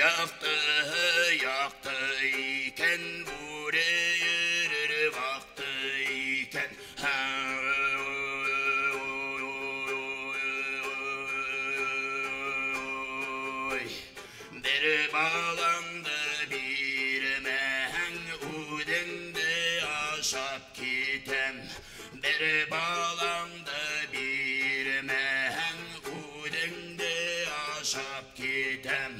yaktı iken buraya yürür baktı iken bir bağlandı bir mehen udende aşap gitem bir bağlandı bir mehen udende aşap gitem